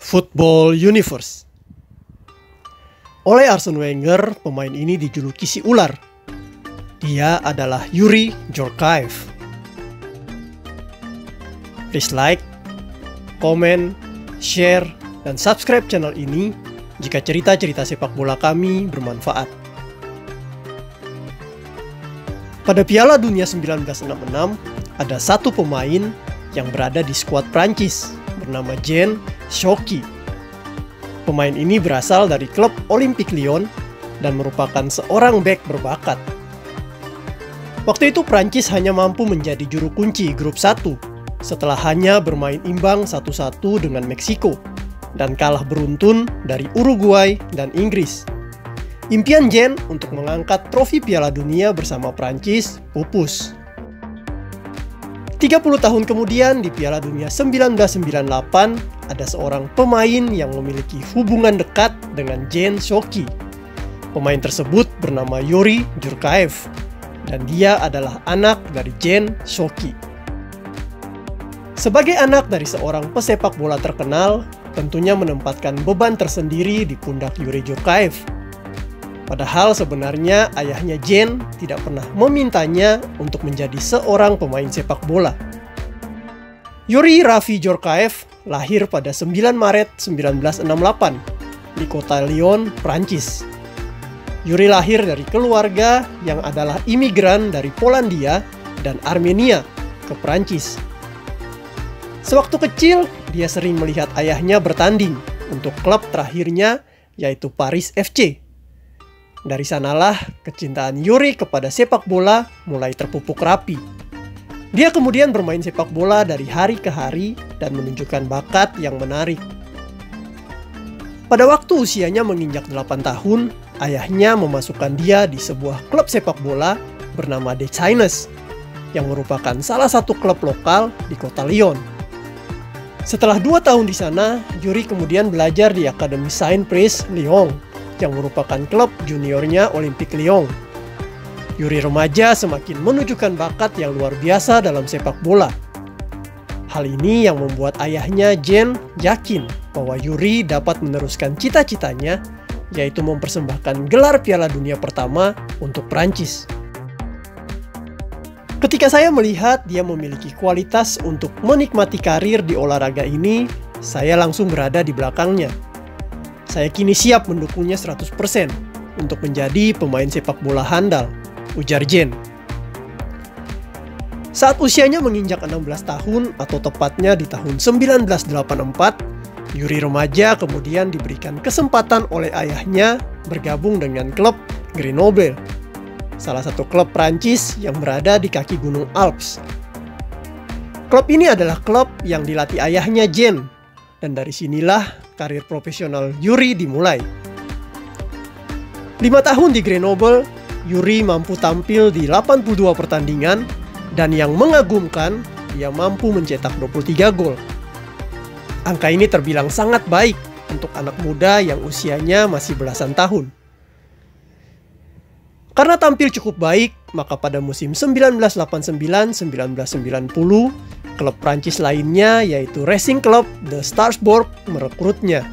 Football Universe. Oleh Arsene Wenger, pemain ini dijuluki si ular. Dia adalah Yuri Djorkaeff. Please like, comment, share, dan subscribe channel ini jika cerita-cerita sepak bola kami bermanfaat. Pada Piala Dunia 1966, ada satu pemain yang berada di skuad Prancis bernama Jean Charqui. Pemain ini berasal dari klub Olympique Lyon dan merupakan seorang bek berbakat. Waktu itu Prancis hanya mampu menjadi juru kunci grup 1 setelah hanya bermain imbang 1-1 dengan Meksiko dan kalah beruntun dari Uruguay dan Inggris. Impian Jean untuk mengangkat trofi Piala Dunia bersama Prancis pupus. 30 tahun kemudian di Piala Dunia 1998, ada seorang pemain yang memiliki hubungan dekat dengan Jean Charqui. Pemain tersebut bernama Yuri Djorkaeff, dan dia adalah anak dari Jean Charqui. Sebagai anak dari seorang pesepak bola terkenal, tentunya menempatkan beban tersendiri di pundak Yuri Djorkaeff. Padahal sebenarnya ayahnya Jean tidak pernah memintanya untuk menjadi seorang pemain sepak bola. Yuri Raffi Djorkaeff lahir pada 9 Maret 1968 di kota Lyon, Prancis. Yuri lahir dari keluarga yang adalah imigran dari Polandia dan Armenia ke Prancis. Sewaktu kecil, dia sering melihat ayahnya bertanding untuk klub terakhirnya, yaitu Paris FC. Dari sanalah kecintaan Yuri kepada sepak bola mulai terpupuk rapi. Dia kemudian bermain sepak bola dari hari ke hari dan menunjukkan bakat yang menarik. Pada waktu usianya menginjak 8 tahun, ayahnya memasukkan dia di sebuah klub sepak bola bernama The Chinese, yang merupakan salah satu klub lokal di kota Lyon. Setelah 2 tahun di sana, Yuri kemudian belajar di Akademi Saint-Priest Lyon, yang merupakan klub juniornya Olympique Lyon. Yuri remaja semakin menunjukkan bakat yang luar biasa dalam sepak bola. Hal ini yang membuat ayahnya Jean yakin bahwa Yuri dapat meneruskan cita-citanya, yaitu mempersembahkan gelar Piala Dunia pertama untuk Prancis. Ketika saya melihat dia memiliki kualitas untuk menikmati karir di olahraga ini, saya langsung berada di belakangnya. Saya kini siap mendukungnya 100% untuk menjadi pemain sepak bola handal, ujar Jean. Saat usianya menginjak 16 tahun atau tepatnya di tahun 1984, Yuri remaja kemudian diberikan kesempatan oleh ayahnya bergabung dengan klub Grenoble, salah satu klub Prancis yang berada di kaki Gunung Alps. Klub ini adalah klub yang dilatih ayahnya Jean, dan dari sinilah karir profesional Yuri dimulai. 5 tahun di Grenoble, Yuri mampu tampil di 82 pertandingan, dan yang mengagumkan, ia mampu mencetak 23 gol. Angka ini terbilang sangat baik untuk anak muda yang usianya masih belasan tahun. Karena tampil cukup baik, maka pada musim 1989-1990, klub Prancis lainnya yaitu Racing Club de Strasbourg merekrutnya.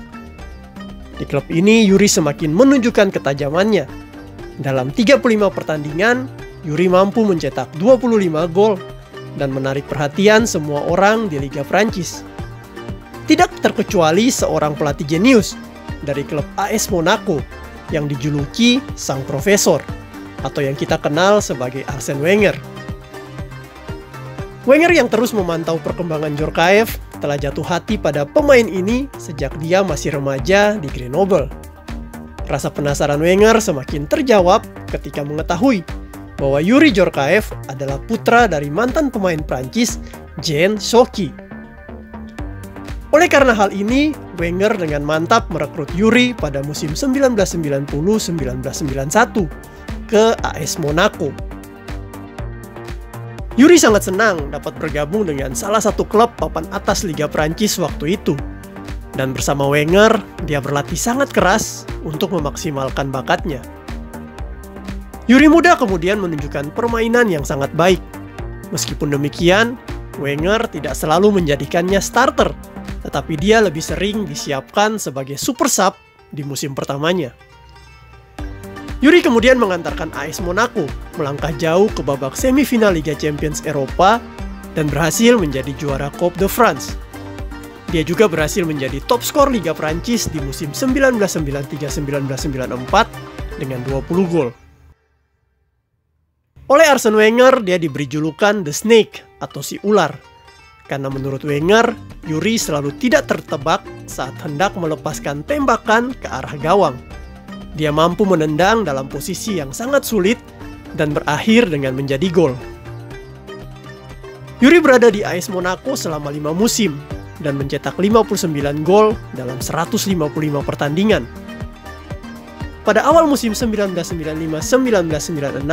Di klub ini Yuri semakin menunjukkan ketajamannya. Dalam 35 pertandingan, Yuri mampu mencetak 25 gol dan menarik perhatian semua orang di Liga Prancis. Tidak terkecuali seorang pelatih jenius dari klub AS Monaco yang dijuluki Sang Profesor, atau yang kita kenal sebagai Arsene Wenger. Wenger yang terus memantau perkembangan Djorkaeff telah jatuh hati pada pemain ini sejak dia masih remaja di Grenoble. Rasa penasaran Wenger semakin terjawab ketika mengetahui bahwa Yuri Djorkaeff adalah putra dari mantan pemain Prancis Jean Charqui. Oleh karena hal ini, Wenger dengan mantap merekrut Yuri pada musim 1990-1991 ke AS Monaco. Yuri sangat senang dapat bergabung dengan salah satu klub papan atas Liga Prancis waktu itu. Dan bersama Wenger, dia berlatih sangat keras untuk memaksimalkan bakatnya. Yuri muda kemudian menunjukkan permainan yang sangat baik. Meskipun demikian, Wenger tidak selalu menjadikannya starter, tetapi dia lebih sering disiapkan sebagai super sub di musim pertamanya. Yuri kemudian mengantarkan AS Monaco melangkah jauh ke babak semifinal Liga Champions Eropa dan berhasil menjadi juara Coupe de France. Dia juga berhasil menjadi top skor Liga Prancis di musim 1993-1994 dengan 20 gol. Oleh Arsene Wenger, dia diberi julukan The Snake atau si ular. Karena menurut Wenger, Yuri selalu tidak tertebak saat hendak melepaskan tembakan ke arah gawang. Dia mampu menendang dalam posisi yang sangat sulit dan berakhir dengan menjadi gol. Yuri berada di AS Monaco selama 5 musim dan mencetak 59 gol dalam 155 pertandingan. Pada awal musim 1995-1996,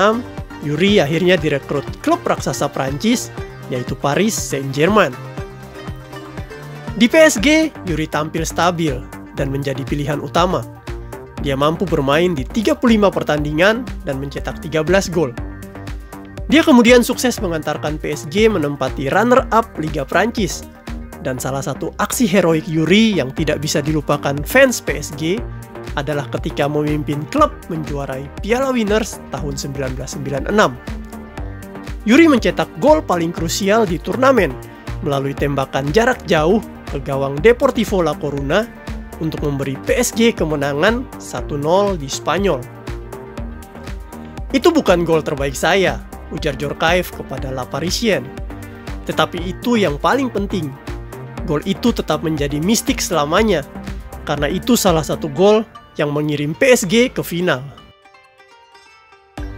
Yuri akhirnya direkrut klub raksasa Prancis, yaitu Paris Saint-Germain. Di PSG, Yuri tampil stabil dan menjadi pilihan utama. Dia mampu bermain di 35 pertandingan dan mencetak 13 gol. Dia kemudian sukses mengantarkan PSG menempati runner-up Liga Prancis. Dan salah satu aksi heroik Yuri yang tidak bisa dilupakan fans PSG adalah ketika memimpin klub menjuarai Piala Winners tahun 1996. Yuri mencetak gol paling krusial di turnamen melalui tembakan jarak jauh ke gawang Deportivo La Coruna untuk memberi PSG kemenangan 1-0 di Spanyol. "Itu bukan gol terbaik saya," ujar Djorkaeff kepada La Parisienne. "Tetapi itu yang paling penting. Gol itu tetap menjadi mistik selamanya, karena itu salah satu gol yang mengirim PSG ke final."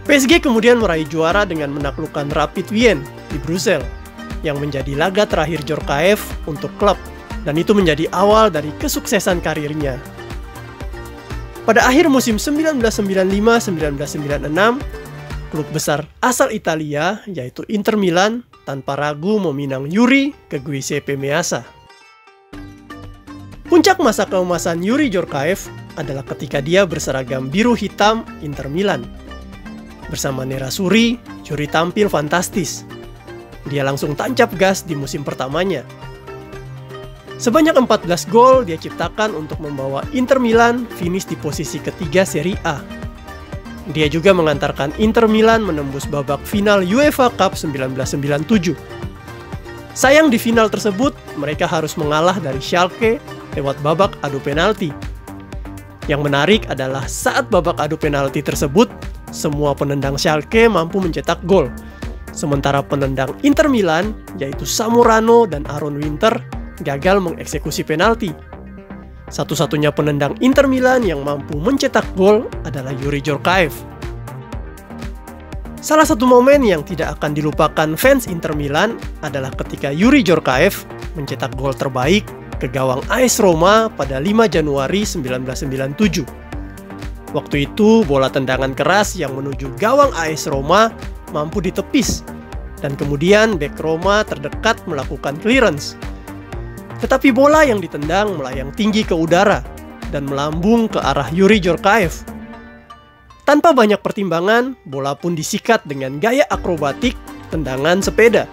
PSG kemudian meraih juara dengan menaklukkan Rapid Wien di Brussels, yang menjadi laga terakhir Djorkaeff untuk klub, dan itu menjadi awal dari kesuksesan karirnya. Pada akhir musim 1995-1996, klub besar asal Italia, yaitu Inter Milan, tanpa ragu meminang Yuri ke Giuseppe Meazza. Puncak masa keemasan Yuri Djorkaeff adalah ketika dia berseragam biru hitam Inter Milan. Bersama Nerazzurri, Yuri tampil fantastis. Dia langsung tancap gas di musim pertamanya. Sebanyak 14 gol dia ciptakan untuk membawa Inter Milan finish di posisi ketiga Serie A. Dia juga mengantarkan Inter Milan menembus babak final UEFA Cup 1997. Sayang di final tersebut, mereka harus mengalah dari Schalke lewat babak adu penalti. Yang menarik adalah saat babak adu penalti tersebut, semua penendang Schalke mampu mencetak gol. Sementara penendang Inter Milan, yaitu Samorano dan Aaron Winter, gagal mengeksekusi penalti. Satu-satunya penendang Inter Milan yang mampu mencetak gol adalah Yuri Djorkaeff. Salah satu momen yang tidak akan dilupakan fans Inter Milan adalah ketika Yuri Djorkaeff mencetak gol terbaik ke gawang AS Roma pada 5 Januari 1997. Waktu itu, bola tendangan keras yang menuju gawang AS Roma mampu ditepis, dan kemudian bek Roma terdekat melakukan clearance. Tetapi bola yang ditendang melayang tinggi ke udara dan melambung ke arah Yuri Djorkaeff. Tanpa banyak pertimbangan, bola pun disikat dengan gaya akrobatik tendangan sepeda.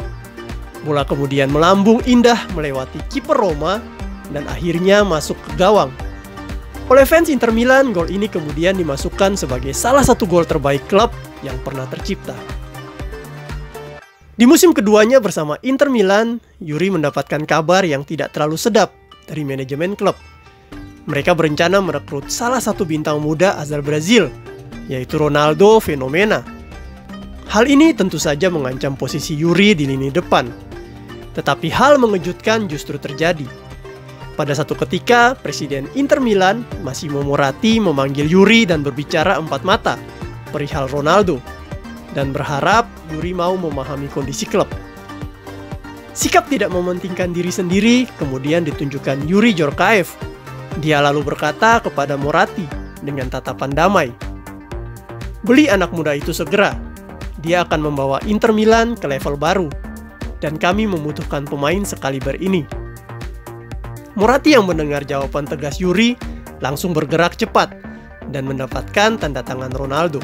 Bola kemudian melambung indah melewati kiper Roma dan akhirnya masuk ke gawang. Oleh fans Inter Milan, gol ini kemudian dimasukkan sebagai salah satu gol terbaik klub yang pernah tercipta. Di musim keduanya bersama Inter Milan, Yuri mendapatkan kabar yang tidak terlalu sedap dari manajemen klub. Mereka berencana merekrut salah satu bintang muda asal Brazil, yaitu Ronaldo Fenomena. Hal ini tentu saja mengancam posisi Yuri di lini depan. Tetapi hal mengejutkan justru terjadi. Pada satu ketika, Presiden Inter Milan, Massimo Moratti, memanggil Yuri dan berbicara empat mata perihal Ronaldo, dan berharap Yuri mau memahami kondisi klub. Sikap tidak mementingkan diri sendiri kemudian ditunjukkan Yuri Djorkaeff. Dia lalu berkata kepada Moratti dengan tatapan damai, "Beli anak muda itu segera. Dia akan membawa Inter Milan ke level baru, dan kami membutuhkan pemain sekaliber ini." Moratti yang mendengar jawaban tegas Yuri langsung bergerak cepat dan mendapatkan tanda tangan Ronaldo.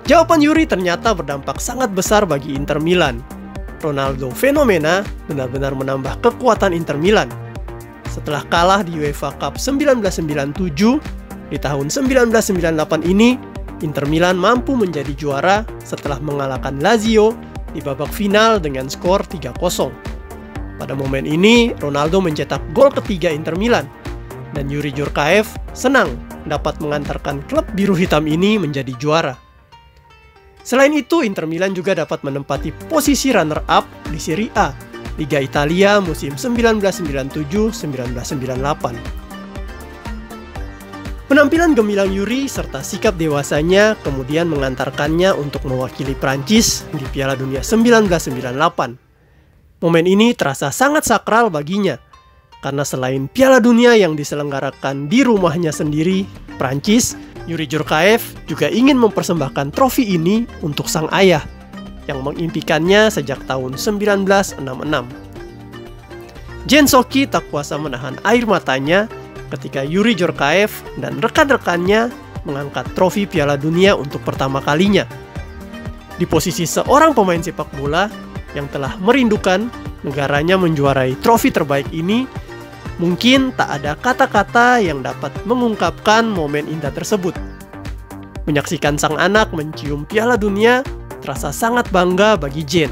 Jawaban Yuri ternyata berdampak sangat besar bagi Inter Milan. Ronaldo fenomena benar-benar menambah kekuatan Inter Milan. Setelah kalah di UEFA Cup 1997, di tahun 1998 ini, Inter Milan mampu menjadi juara setelah mengalahkan Lazio di babak final dengan skor 3-0. Pada momen ini, Ronaldo mencetak gol ketiga Inter Milan, dan Yuri Djorkaeff senang dapat mengantarkan klub biru hitam ini menjadi juara. Selain itu, Inter Milan juga dapat menempati posisi runner-up di Serie A, Liga Italia musim 1997-1998. Penampilan gemilang Yuri serta sikap dewasanya kemudian mengantarkannya untuk mewakili Prancis di Piala Dunia 1998. Momen ini terasa sangat sakral baginya, karena selain Piala Dunia yang diselenggarakan di rumahnya sendiri, Prancis, Yuri Djorkaeff juga ingin mempersembahkan trofi ini untuk sang ayah, yang mengimpikannya sejak tahun 1966. Jen Soki tak kuasa menahan air matanya ketika Yuri Djorkaeff dan rekan-rekannya mengangkat trofi Piala Dunia untuk pertama kalinya. Di posisi seorang pemain sepak bola yang telah merindukan negaranya menjuarai trofi terbaik ini, mungkin tak ada kata-kata yang dapat mengungkapkan momen indah tersebut. Menyaksikan sang anak mencium Piala Dunia terasa sangat bangga bagi Jen.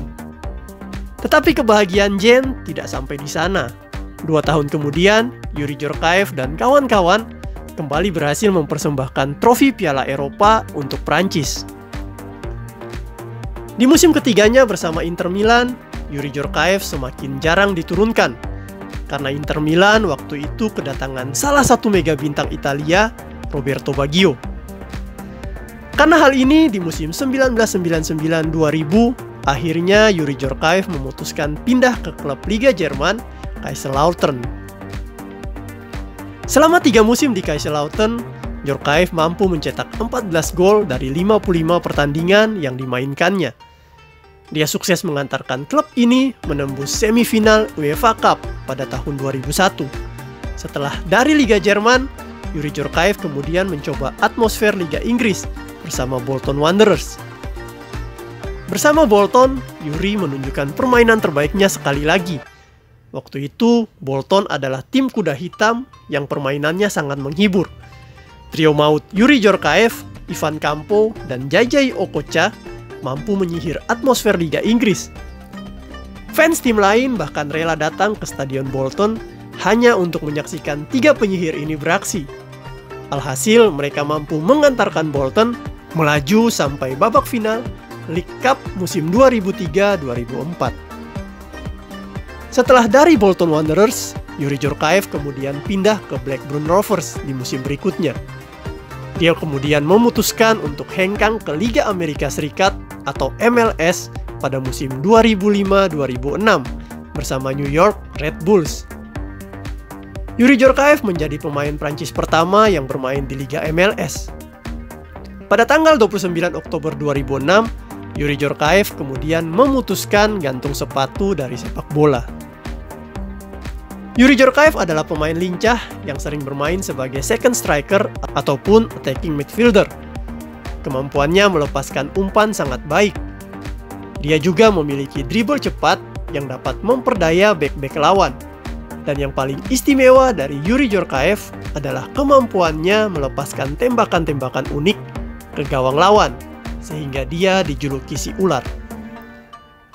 Tetapi kebahagiaan Jen tidak sampai di sana. 2 tahun kemudian, Yuri Djorkaeff dan kawan-kawan kembali berhasil mempersembahkan trofi Piala Eropa untuk Prancis. Di musim ketiganya bersama Inter Milan, Yuri Djorkaeff semakin jarang diturunkan, karena Inter Milan waktu itu kedatangan salah satu mega bintang Italia, Roberto Baggio. Karena hal ini, di musim 1999-2000, akhirnya Yuri Djorkaeff memutuskan pindah ke klub Liga Jerman, Kaiserslautern. Selama 3 musim di Kaiserslautern, Djorkaeff mampu mencetak 14 gol dari 55 pertandingan yang dimainkannya. Dia sukses mengantarkan klub ini menembus semifinal UEFA Cup pada tahun 2001. Setelah dari Liga Jerman, Yuri Djorkaeff kemudian mencoba atmosfer Liga Inggris bersama Bolton Wanderers. Bersama Bolton, Yuri menunjukkan permainan terbaiknya sekali lagi. Waktu itu, Bolton adalah tim kuda hitam yang permainannya sangat menghibur. Trio maut Yuri Djorkaeff, Ivan Campo, dan Jajai Okocha mampu menyihir atmosfer Liga Inggris. Fans tim lain bahkan rela datang ke Stadion Bolton hanya untuk menyaksikan 3 penyihir ini beraksi. Alhasil, mereka mampu mengantarkan Bolton melaju sampai babak final League Cup musim 2003-2004. Setelah dari Bolton Wanderers, Yuri Djorkaeff kemudian pindah ke Blackburn Rovers di musim berikutnya. Dia kemudian memutuskan untuk hengkang ke Liga Amerika Serikat atau MLS pada musim 2005-2006 bersama New York Red Bulls. Yuri Djorkaeff menjadi pemain Prancis pertama yang bermain di Liga MLS. Pada tanggal 29 Oktober 2006, Yuri Djorkaeff kemudian memutuskan gantung sepatu dari sepak bola. Yuri Djorkaeff adalah pemain lincah yang sering bermain sebagai second striker ataupun attacking midfielder. Kemampuannya melepaskan umpan sangat baik. Dia juga memiliki dribble cepat yang dapat memperdaya bek-bek lawan. Dan yang paling istimewa dari Yuri Djorkaeff adalah kemampuannya melepaskan tembakan-tembakan unik ke gawang lawan, sehingga dia dijuluki si ular.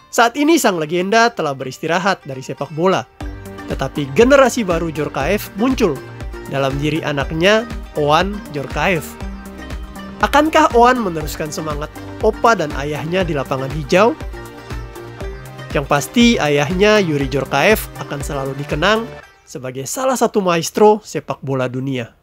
Saat ini sang legenda telah beristirahat dari sepak bola, tetapi generasi baru Djorkaeff muncul dalam diri anaknya, Oan Djorkaeff. Akankah Oan meneruskan semangat opa dan ayahnya di lapangan hijau? Yang pasti ayahnya Yuri Djorkaeff akan selalu dikenang sebagai salah satu maestro sepak bola dunia.